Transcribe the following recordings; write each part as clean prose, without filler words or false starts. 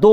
2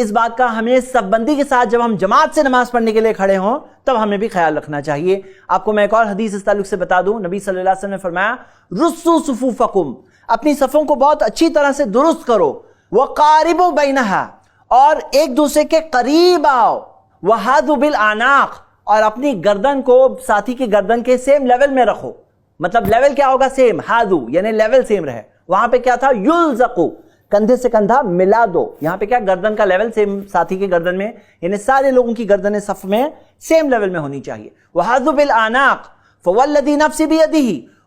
اس بات کا ہمیں سب بندی کے ساتھ جب ہم جماعت سے نماز پڑھنے کے لیے کھڑے ہوں تب ہمیں بھی خیال رکھنا چاہیے. آپ کو میں ایک اور حدیث اس تعلق سے بتا دوں. نبی صلی اللہ علیہ وسلم نے فرمایا رصوا صفوفکم، اپنی صفوں کو بہت اچھی طرح سے درست کرو. وقاربوا بینہا، اور ایک دوسرے کے قریب آؤ. وحاذوا بالاعناق، اور اپنی گردن کو ساتھی کی گردن کے سیم لیول میں رکھو. مطلب لیول کیا ہوگا؟ سیم. حاذو یعنی لیول سیم رہے. وہاں پہ کیا تھا؟ یلزقو، کندھے سے کندھا ملا دو. یہاں پہ کیا؟ گردن کا لیول سیم ساتھی کے گردن میں، یعنی سارے لوگوں کی گردنیں صف میں سیم لیول میں ہونی چاہیے. وحاذوا بالاعناق فوالذی نفسی بیدہ،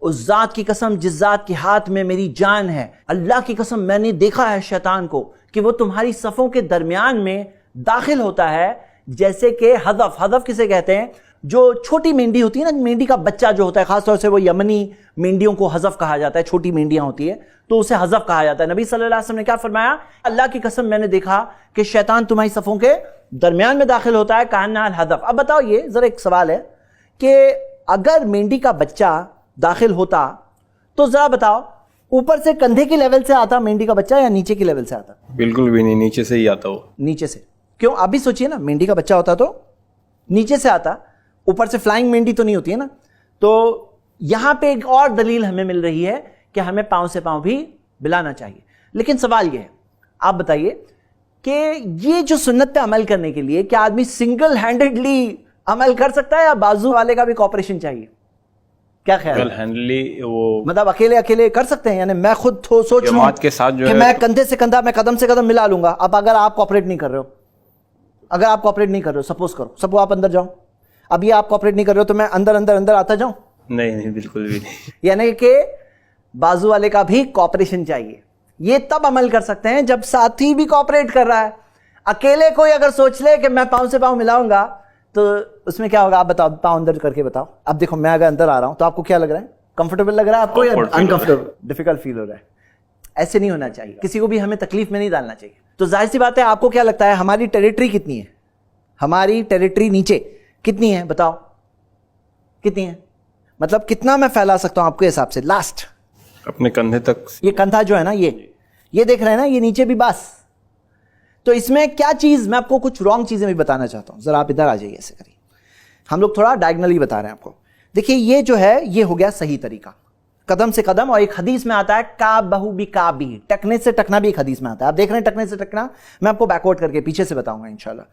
اس ذات کی قسم جس ذات کے ہاتھ میں میری جان ہے، اللہ کی قسم میں نے دیکھا ہے شیطان کو کہ وہ تمہاری صفوں کے درمیان میں داخل ہوتا ہے جیسے کہ حذف. حذف کسے کہتے ہیں؟ جو چھوٹی مینڈی ہوتی ہے نا، مینڈی کا بچہ جو ہوتا ہے، خاص طور سے وہ یمنی مینڈیوں کو حذف کہا جاتا ہے. چھوٹی مینڈیاں ہوتی ہے تو اسے حذف کہا جاتا ہے. نبی صلی اللہ علیہ وسلم نے کیا فرمایا؟ اللہ کی قسم میں نے دیکھا کہ شیطان تمہاری صفوں کے درمیان میں داخل ہوتا ہے کاننا الحذف. اب بتاؤ، یہ ذرا ایک سوال ہے کہ اگر مینڈی کا بچہ داخل ہوتا تو ذرا بتاؤ اوپر سے کندھے کی لیول سے آتا مینڈی کا بچہ یا نیچے کی لیول سے آتا؟ بالکل بھی نہیں، نیچے سے ہی آتا وہ. نیچے سے. کیوں؟ آپ بھی سوچئے نا، مینڈی کا بچہ ہوتا تو نیچے سے آتا، اوپر سے فلائنگ مینڈی تو نہیں ہوتی ہے نا. تو یہاں پہ ایک اور دلیل ہمیں مل رہی ہے کہ ہمیں پاؤں سے پاؤں بھی ملانا چاہیے. لیکن سوال یہ ہے، آپ بتائیے کہ یہ جو سنت پہ عمل کرنے کے لیے کیا آدمی سنگل ہینڈڈلی عمل کر سکتا ہے یا بازو والے کا بھی کوپریشن چاہیے؟ کیا خیال ہے؟ وہ مطلب اکیلے کر سکتے ہیں؟ یعنی میں خود سوچ لوں جماعت کے ساتھ جو کہ ہے میں کندھے سے کندھا، میں قدم سے قدم ملا لوں گا. اب اگر آپ کوپریٹ نہیں کر رہے ہو، اگر آپ کوپریٹ نہیں کر رہے ہو، سپوز کرو سپو آپ اندر جاؤ، اب یہ آپ کوپریٹ نہیں کر رہے ہو تو میں اندر آتا جاؤں؟ نہیں، بالکل بھی نہیں. یعنی کہ بازو والے کا بھی کوپریشن چاہیے. یہ تب عمل کر سکتے ہیں جب ساتھی بھی کوپریٹ کر رہا ہے. اکیلے کوئی اگر سوچ لے کہ میں پاؤں سے پاؤں ملاؤں گا تو اس میں کیا ہوگا؟ آپ بتاؤ، پاؤں اندر کر کے بتاؤ. اب دیکھو میں اگر اندر آ رہا ہوں تو آپ کو کیا لگ رہا ہے؟ کمفرٹیبل لگ رہا ہے آپ کو یا انکمفرٹیبل، ڈیفیکلٹ فیل ہو رہا ہے؟ ایسے نہیں ہونا چاہیے، کسی کو بھی ہمیں تکلیف میں نہیں ڈالنا چاہیے. تو ظاہر سی بات ہے، آپ کو کیا لگتا ہے ہماری ٹیریٹری کتنی ہے؟ ہماری ٹیریٹری نیچے کتنی ہے؟ بتاؤ کتنی ہے؟ مطلب کتنا میں پھیلا سکتا ہوں آپ کے حساب سے؟ لاسٹ اپنے کندھے تک. یہ کندھا جو ہے نا، یہ دیکھ رہے ہیں نا، یہ نیچے بھی بس. تو اس میں کیا چیز، میں آپ کو کچھ رانگ چیزیں بھی بتانا چاہتا ہوں. ذرا آپ ادھر آ جائیے، ایسے کریے. ہم لوگ تھوڑا ڈائگنلی بتا رہے ہیں آپ کو. دیکھیے یہ جو ہے یہ ہو گیا صحیح طریقہ، قدم سے قدم. اور ایک حدیث میں آتا ہے کعبہ بکعبہ، ٹکنے سے ٹکنا بھی ایک حدیث میں آتا ہے. آپ دیکھ رہے ہیں ٹکنے سے ٹکنا، میں آپ کو بیکورڈ کر کے پیچھے سے بتاؤں گا انشاءاللہ.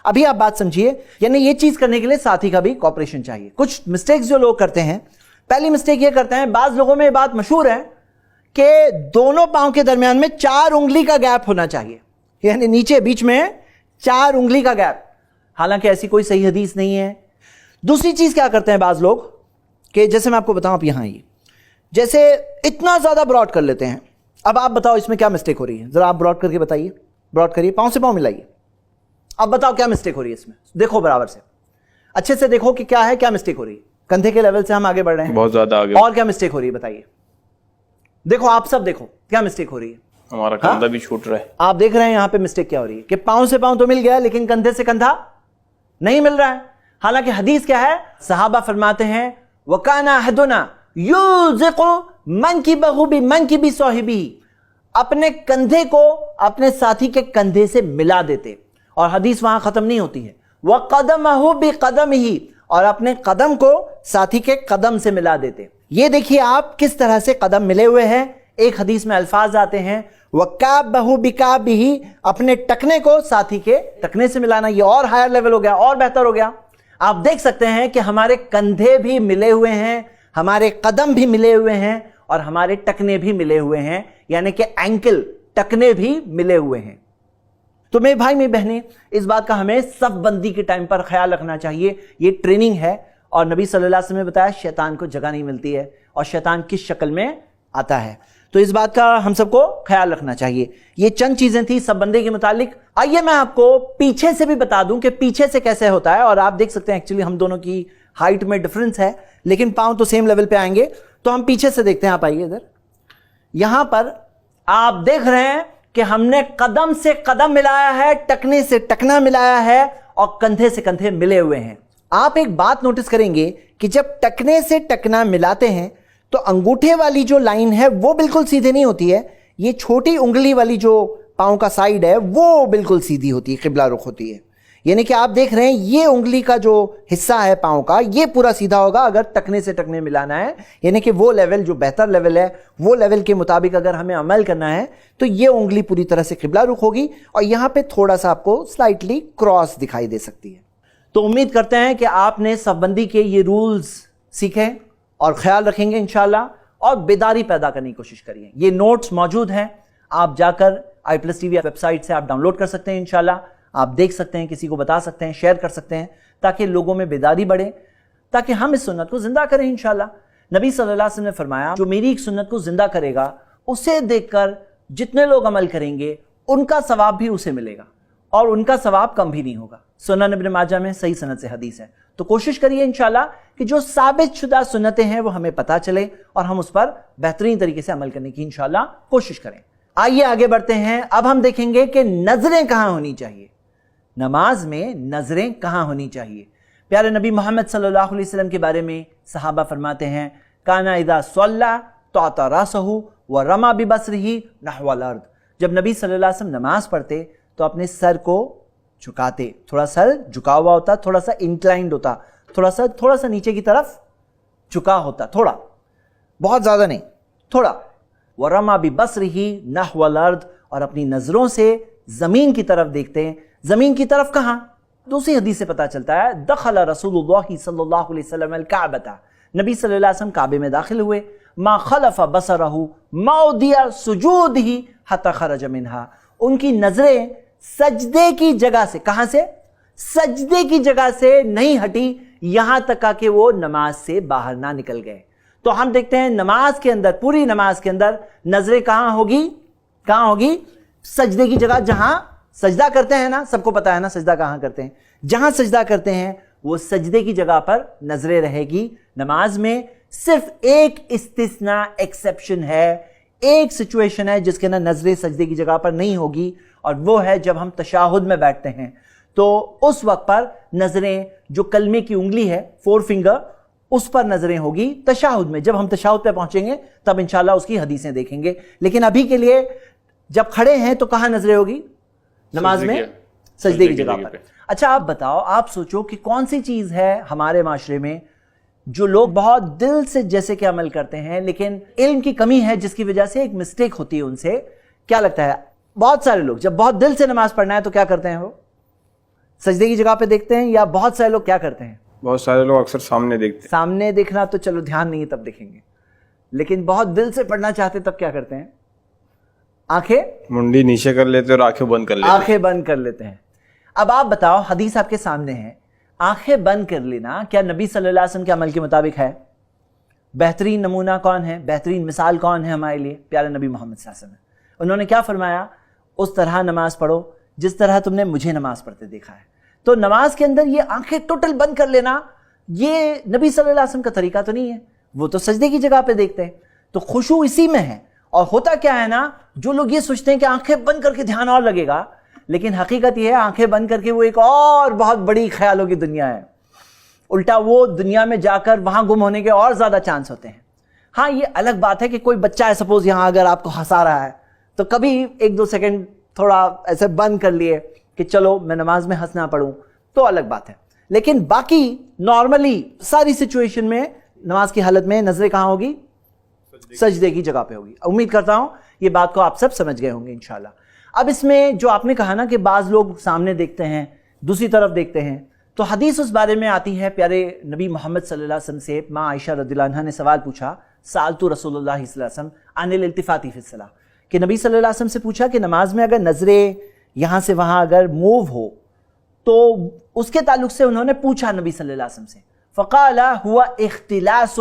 ابھی آپ بات سمجھیے، یعنی یہ چیز کرنے کے لیے ساتھی کا بھی کوپریشن چاہیے. کچھ مسٹیکس جو لوگ کرتے ہیں، پہلی مسٹیک یہ کرتے ہیں، بعض لوگوں میں یہ بات مشہور ہے کہ دونوں پاؤں کے درمیان میں 4 انگلی کا گیپ ہونا چاہیے، یعنی نیچے بیچ میں 4 انگلی کا گیپ. حالانکہ ایسی کوئی صحیح حدیث نہیں ہے. دوسری چیز کیا کرتے ہیں بعض لوگ کہ جیسے میں آپ کو بتاؤں، آپ یہاں آئیے، جیسے اتنا زیادہ براڈ کر لیتے ہیں. اب آپ بتاؤ اس میں کیا مسٹیک ہو رہی ہے؟ ذرا آپ براڈ کر کے بتائیے. براڈ کریے، پاؤں سے پاؤں ملائیے. اب بتاؤ کیا مسٹیک ہو رہی ہے اس میں؟ دیکھو برابر سے، اچھے سے دیکھو کہ کیا ہے، کیا مسٹیک ہو رہی ہے. کندھے کے لیول سے ہم آگے بڑھ رہے ہیں، بہت زیادہ آگے. اور کیا مسٹیک ہو رہی ہے بتائیے؟ دیکھو آپ سب دیکھو کیا مسٹیک ہو رہی ہے. ہمارا کندھا بھی چھوٹ رہا ہے. آپ دیکھ رہے ہیں یہاں پہ مسٹیک کیا ہو رہی ہے کہ پاؤں سے پاؤں تو مل گیا لیکن کندھے سے کندھا نہیں مل رہا ہے. حالانکہ حدیث کیا ہے؟ صحابہ فرماتے ہیں وَكَانَ أَحَدُنَا يُلْزِقُ مَنْكِبَهُ بِمَنْكِبِ صَاحِبِهِ، اپنے کندھے کو اپنے ساتھی کے کندھے سے ملا دیتے. اور حدیث وہاں ختم نہیں ہوتی ہے، وَقَدَمَهُ بِقَدَمِهِ، اور اپنے قدم کو ساتھی کے قدم سے ملا دیتے. یہ دیکھیے آپ کس طرح سے قدم ملے ہوئے ہیں. ایک حدیث میں الفاظ آتے ہیں وَكَعْبَهُ بِكَعْبِهِ، اپنے ٹکنے کو ساتھی کے ٹکنے سے ملانا. یہ اور ہائر لیول ہو گیا، اور بہتر ہو گیا. آپ دیکھ سکتے ہیں کہ ہمارے کندھے بھی ملے ہوئے ہیں، ہمارے قدم بھی ملے ہوئے ہیں، اور ہمارے ٹکنے بھی ملے ہوئے ہیں، یعنی کہ اینکل ٹکنے بھی ملے ہوئے ہیں. تو میرے بھائی میری بہنیں، اس بات کا ہمیں صف بندی کے ٹائم پر خیال رکھنا چاہیے. یہ ٹریننگ ہے، اور نبی صلی اللہ علیہ وسلم نے بتایا شیطان کو جگہ نہیں ملتی ہے، اور شیطان کس شکل میں آتا ہے. تو اس بات کا ہم سب کو خیال رکھنا چاہیے. یہ چند چیزیں تھیں سب بندے کے متعلق. آئیے میں آپ کو پیچھے سے بھی بتا دوں کہ پیچھے سے کیسے ہوتا ہے. اور آپ دیکھ سکتے ہیں ایکچولی ہم دونوں کی ہائٹ میں ڈفرنس ہے، لیکن پاؤں تو سیم لیول پہ آئیں گے. تو ہم پیچھے سے دیکھتے ہیں. آپ آئیے ادھر. یہاں پر آپ دیکھ رہے ہیں کہ ہم نے قدم سے قدم ملایا ہے، ٹکنے سے ٹکنا ملایا ہے، اور کندھے سے کندھے ملے ہوئے ہیں. آپ ایک بات نوٹس کریں گے کہ جب ٹکنے سے ٹکنا ملاتے ہیں تو انگوٹھے والی جو لائن ہے وہ بالکل سیدھے نہیں ہوتی ہے. یہ چھوٹی انگلی والی جو پاؤں کا سائڈ ہے وہ بالکل سیدھی ہوتی ہے, قبلہ رخ ہوتی ہے. یعنی کہ آپ دیکھ رہے ہیں یہ انگلی کا جو حصہ ہے پاؤں کا یہ پورا سیدھا ہوگا اگر ٹکنے سے ٹکنے ملانا ہے, یعنی کہ وہ لیول جو بہتر لیول ہے وہ لیول کے مطابق اگر ہمیں عمل کرنا ہے تو یہ انگلی پوری طرح سے قبلہ رخ ہوگی, اور یہاں پہ تھوڑا سا آپ کو سلائٹلی کراس دکھائی دے سکتی ہے. تو امید کرتے ہیں کہ آپ نے صف بندی کے یہ رولز سیکھیں اور خیال رکھیں گے انشاءاللہ, اور بیداری پیدا کرنے کی کوشش کریے. یہ نوٹس موجود ہیں, آپ جا کر i+tv ویب سائٹ سے آپ ڈاؤن لوڈ کر سکتے ہیں انشاءاللہ, آپ دیکھ سکتے ہیں, کسی کو بتا سکتے ہیں, شیئر کر سکتے ہیں, تاکہ لوگوں میں بیداری بڑھے, تاکہ ہم اس سنت کو زندہ کریں انشاءاللہ. نبی صلی اللہ علیہ وسلم نے فرمایا جو میری ایک سنت کو زندہ کرے گا اسے دیکھ کر جتنے لوگ عمل کریں گے ان کا ثواب بھی اسے ملے گا اور ان کا ثواب کم بھی نہیں ہوگا. سنن ابن ماجہ میں صحیح سند سے حدیث ہے. تو کوشش کریے انشاءاللہ کہ جو ثابت شدہ سنتیں ہیں وہ ہمیں پتہ چلے اور ہم اس پر بہترین طریقے سے عمل کرنے کی انشاءاللہ کوشش کریں. آئیے آگے بڑھتے ہیں. اب ہم دیکھیں گے کہ نظریں کہاں ہونی چاہیے, نماز میں نظریں کہاں ہونی چاہیے. پیارے نبی محمد صلی اللہ علیہ وسلم کے بارے میں صحابہ فرماتے ہیں کانا اذا صلی تعطى راسه ورمى ببصره نحو الارض. جب نبی صلی اللہ علیہ وسلم نماز پڑھتے تو اپنے سر کو جھکاتے, تھوڑا سر جھکا ہوا ہوتا, تھوڑا سا انکلائنڈ ہوتا, تھوڑا سا نیچے کی طرف جھکا ہوتا, تھوڑا, بہت زیادہ نہیں, تھوڑا. وَرَمَى بِبَصْرِهِ نَحْوَ الْأَرْضِ, اور اپنی نظروں سے زمین کی طرف دیکھتے ہیں. زمین کی طرف کہاں؟ دوسری حدیث سے پتا چلتا ہے دخل رسول اللہ صلی اللہ علیہ وسلم الکعبۃ, نبی صلی اللہ علیہ وسلم کعبے میں داخل ہوئے. ما خلف بصرہ موضع سجودہ حتی خرج منہا, ان کی نظریں سجدے کی جگہ سے, کہاں سے؟ سجدے کی جگہ سے نہیں ہٹی یہاں تک کہ وہ نماز سے باہر نہ نکل گئے. تو ہم دیکھتے ہیں نماز کے اندر, پوری نماز کے اندر نظریں کہاں ہوگی؟ کہاں ہوگی؟ سجدے کی جگہ, جہاں سجدہ کرتے ہیں نا, سب کو پتا ہے نا سجدہ کہاں کرتے ہیں, جہاں سجدہ کرتے ہیں وہ سجدے کی جگہ پر نظریں رہے گی. نماز میں صرف ایک استثناء ایکسیپشن ہے, ایک سچویشن ہے جس کے اندر نظریں سجدے کی جگہ پر نہیں ہوگی, اور وہ ہے جب ہم تشاہد میں بیٹھتے ہیں تو اس وقت پر نظریں جو کلمے کی انگلی ہے 4 فنگر اس پر نظریں ہوگی تشاہد میں. جب ہم تشاہد پہ پہنچیں گے تب انشاءاللہ اس کی حدیثیں دیکھیں گے, لیکن ابھی کے لیے جب کھڑے ہیں تو کہاں نظریں ہوگی؟ نماز میں سجدے کی جگہ پر. اچھا آپ بتاؤ, آپ سوچو کہ کون سی چیز ہے ہمارے معاشرے میں جو لوگ بہت دل سے جیسے کہ عمل کرتے ہیں لیکن علم کی کمی ہے جس کی وجہ سے ایک مسٹیک ہوتی ہے ان سے. کیا لگتا ہے بہت سارے لوگ جب بہت دل سے نماز پڑھنا ہے تو کیا کرتے ہیں؟ وہ سجدے کی جگہ پہ دیکھتے ہیں, یا بہت سارے لوگ کیا کرتے ہیں؟ بہت سارے لوگ اکثر سامنے دیکھتے ہیں. سامنے دیکھنا تو چلو دھیان نہیں ہے تب دیکھیں گے, لیکن بہت دل سے پڑھنا چاہتے تب کیا کرتے ہیں؟ آنکھیں منڈی نیچے کر لیتے اور آنکھیں بند کر لیتے, آنکھیں بند کر لیتے ہیں. اب آپ بتاؤ, حدیث آپ کے سامنے ہے, آنکھیں بند کر لینا کیا نبی صلی اللہ علیہ وسلم کے عمل کے مطابق ہے؟ بہترین نمونہ کون ہے, بہترین مثال کون ہے ہمارے لیے؟ پیارے نبی محمد صلی اللہ علیہ وسلم. انہوں نے کیا فرمایا؟ اس طرح نماز پڑھو جس طرح تم نے مجھے نماز پڑھتے دیکھا ہے. تو نماز کے اندر یہ آنکھیں ٹوٹل بند کر لینا یہ نبی صلی اللہ علیہ وسلم کا طریقہ تو نہیں ہے, وہ تو سجدے کی جگہ پہ دیکھتے ہیں. تو خشوع اسی میں ہے. اور ہوتا کیا ہے نا, جو لوگ یہ سوچتے ہیں کہ آنکھیں بند کر کے دھیان اور لگے گا, لیکن حقیقت یہ ہے آنکھیں بند کر کے وہ ایک اور بہت بڑی خیالوں کی دنیا ہے. الٹا وہ دنیا میں جا کر وہاں گم ہونے کے اور زیادہ چانس ہوتے ہیں. ہاں یہ الگ بات ہے کہ کوئی بچہ ہے سپوز یہاں اگر آپ کو ہنسا رہا ہے تو کبھی 1-2 سیکنڈ تھوڑا ایسے بند کر لیے کہ چلو میں نماز میں ہنسنا پڑھوں تو الگ بات ہے. لیکن باقی نارملی ساری سچویشن میں نماز کی حالت میں نظریں کہاں ہوگی؟ سجدے کی جگہ پہ ہوگی. امید کرتا ہوں یہ بات کو آپ سب سمجھ گئے ہوں گے انشاءاللہ. اب اس میں جو آپ نے کہا نا کہ بعض لوگ سامنے دیکھتے ہیں دوسری طرف دیکھتے ہیں, تو حدیث اس بارے میں آتی ہے. پیارے نبی محمد صلی اللہ علیہ وسلم سے ماں عائشہ رضی اللہ عنہا نے سوال پوچھا, سألت رسول اللہ صلی اللہ علیہ وسلم عن الالتفات فی الصلاۃ, کہ نبی صلی اللہ علیہ وسلم سے پوچھا کہ نماز میں اگر نظریں یہاں سے وہاں اگر موو ہو تو اس کے تعلق سے انہوں نے پوچھا نبی صلی اللہ علیہ وسلم سے. فقال هو اختلاس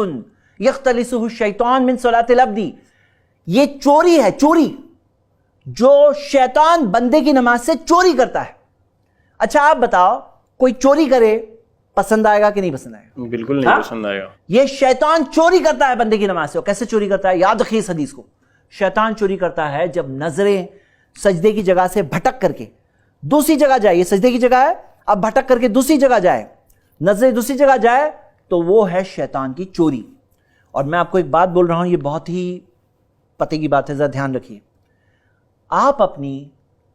یختلسہ الشیطان من صلاۃ العبد, یہ چوری ہے, چوری جو شیطان بندے کی نماز سے چوری کرتا ہے. اچھا آپ بتاؤ کوئی چوری کرے پسند آئے گا کہ نہیں پسند آئے گا؟ بالکل نہیں پسند آئے گا. یہ شیطان چوری کرتا ہے بندے کی نماز سے. کیسے چوری کرتا ہے؟ یاد رکھیے اس حدیث کو. شیطان چوری کرتا ہے جب نظریں سجدے کی جگہ سے بھٹک کر کے دوسری جگہ جائے. یہ سجدے کی جگہ ہے, اب بھٹک کر کے دوسری جگہ جائے, نظریں دوسری جگہ جائے تو وہ ہے شیطان کی چوری. اور میں آپ کو ایک بات بول رہا ہوں, یہ بہت ہی پتے کی بات ہے, ذرا دھیان رکھیے. آپ اپنی